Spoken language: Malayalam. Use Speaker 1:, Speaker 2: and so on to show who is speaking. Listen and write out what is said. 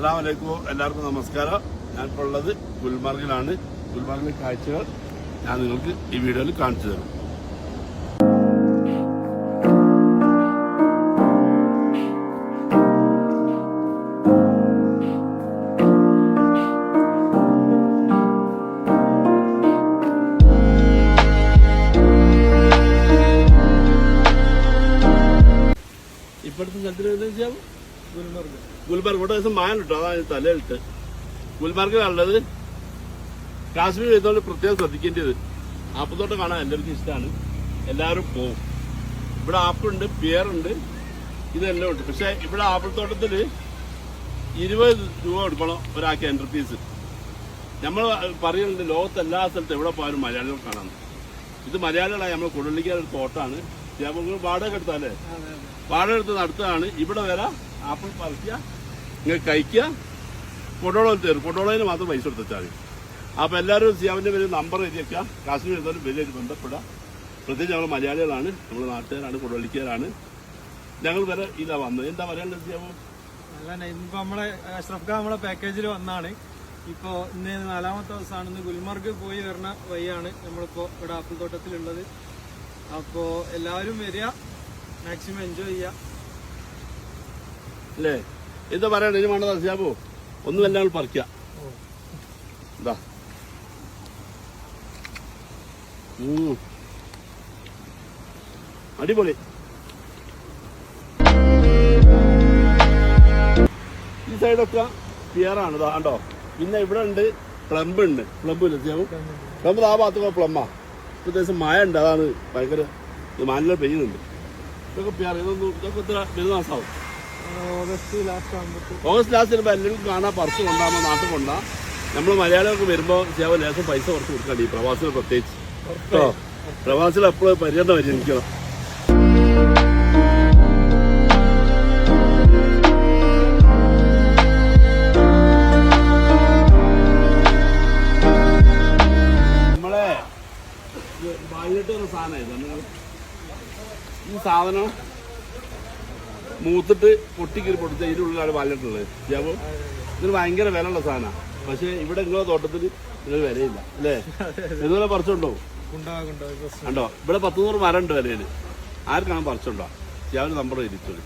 Speaker 1: അസ്സലാമു അലൈക്കും. എല്ലാവർക്കും നമസ്കാരം. ഞാനിപ്പോൾ ഉള്ളത് ഗുൽമർഗിലാണ്. ഗുൽമർഗിലെ കാഴ്ചകൾ ഞാൻ നിങ്ങൾക്ക് ഈ വീഡിയോയിൽ കാണിച്ചു തരും. ഇപ്പോഴത്തെ സ്ഥലത്തിന് ഗുൽബർഗ് ഇവിടെ ദിവസം മാൻ കിട്ടും, അതാണ് തലയിട്ട്. ഗുൽബർഗിലുള്ളത് കാശ്മീർ ചെയ്തോണ്ട് പ്രത്യേകം ശ്രദ്ധിക്കേണ്ടത് ആപ്പിൾത്തോട്ടം കാണാൻ എല്ലാവർക്കും ഇഷ്ടമാണ്, എല്ലാവരും പോവും. ഇവിടെ ആപ്പിളുണ്ട്, പിയറുണ്ട്, ഇതെല്ലാം ഉണ്ട്. പക്ഷെ ഇവിടെ ആപ്പിൾത്തോട്ടത്തിൽ 20 രൂപ കൊടുക്കണം ഒരാൾക്ക് എൻട്രി ഫീസ്. നമ്മൾ പറയുന്നുണ്ട് ലോകത്ത് എല്ലാ സ്ഥലത്തും എവിടെ പോയാലും മലയാളികൾ കാണാൻ. ഇത് മലയാളികളായി നമ്മൾ കൊടുള്ളിക്കാൻ ഒരു തോട്ടാണ്. വാടക എടുത്താലേ വാടക എടുത്ത് നടത്തുകയാണ്. ഇവിടെ വരെ ആപ്പിൾ പറിക്കുക, നിങ്ങൾ കഴിക്കുക, കൊടോളം തരും. കൊടോളത്തിന് മാത്രം പൈസ കൊടുത്താൽ മതി. അപ്പോൾ എല്ലാവരും സിയാമിൻ്റെ പേര് നമ്പർ എഴുതിയേക്കുക. കാശ്മീർ എന്തായാലും വലിയൊരു ബന്ധപ്പെടുക. പ്രത്യേകിച്ച് ഞങ്ങൾ മലയാളികളാണ്, നമ്മൾ നാട്ടുകാരാണ്, കൊടുവള്ളിക്കാരാണ്. ഞങ്ങൾ വരെ ഇതാ വന്നത്. എന്താ പറയാനുള്ളത് സിയാമോ?
Speaker 2: അല്ല, ഇന്നിപ്പോൾ നമ്മളെ അഷ്റഫ് ഖാൻ നമ്മളെ പാക്കേജിൽ വന്നാണ്. ഇപ്പോൾ ഇന്ന് 4ാമത്തെ ദിവസമാണ്. ഇന്ന് ഗുൽമർഗ് പോയി വരുന്ന വഴിയാണ് നമ്മളിപ്പോൾ ഇവിടെ ആപ്പിൾ തോട്ടത്തിലുള്ളത്. അപ്പോൾ എല്ലാവരും വരിക, മാക്സിമം എൻജോയ് ചെയ്യുക
Speaker 1: അല്ലേ? എന്താ പറയാ ഇനി വേണ്ടതാ സിയാബോ? ഒന്നും എല്ലാം പറിക്കുക. എന്താ അടിപൊളി. ഈ സൈഡൊക്കെ പിയറാണ് കണ്ടോ. പിന്നെ ഇവിടെ ഉണ്ട് പ്ലംബ് ഉണ്ട്. പ്ലംബ് ഇല്ല സിയാബോ? പ്ലംബ് ആ ഭാഗത്തൊക്കെ പ്ലമ്മാ. ഇപ്പം മഴ ഉണ്ട്, അതാണ് ഭയങ്കര മാലിന്യം പെയ്യുന്നുണ്ട്. ഇതൊക്കെ പിയർ. ഇതൊക്കെ ഇത്ര വലുത് മാസമാവും. ഓഗസ്റ്റ് ലാസ്റ്റ് വരുമ്പോൾ എല്ലാവർക്കും കാണാൻ പറിച്ച് കൊണ്ടാകുമ്പോൾ നാട്ടിൽ കൊണ്ടാ. നമ്മൾ മലയാളികൾക്ക് വരുമ്പോൾ ചെയ്യാൻ ലേശം പൈസ കുറച്ച് കൊടുക്കണ്ട. ഈ പ്രവാസികൾ പ്രത്യേകിച്ച് കേട്ടോ. പ്രവാസികൾ എപ്പോഴും പര്യടനം പരിഗണിക്കണം. നമ്മളെ വൈകിട്ടൊരു സാധനമായിരുന്നു. ഈ സാധനം മൂത്തിട്ട് പൊട്ടിക്കറി പൊട്ടിച്ച ഇതിനുള്ളിലാണ് വാലിട്ടുള്ളത്. അപ്പോൾ ഇതിന് ഭയങ്കര വിലയുള്ള സാധനമാണ്. പക്ഷെ ഇവിടെ നിങ്ങളെ തോട്ടത്തിൽ നിങ്ങൾ വിലയില്ല അല്ലേ? ഇതുപോലെ പറിച്ചുണ്ടോ? ഉണ്ടോ? ഇവിടെ 100 മരം ഉണ്ട് വിലയിൽ. ആർക്കാണ് പറിച്ചുണ്ടോ? ഞാൻ നമ്പർ ഇരിച്ചോളൂ.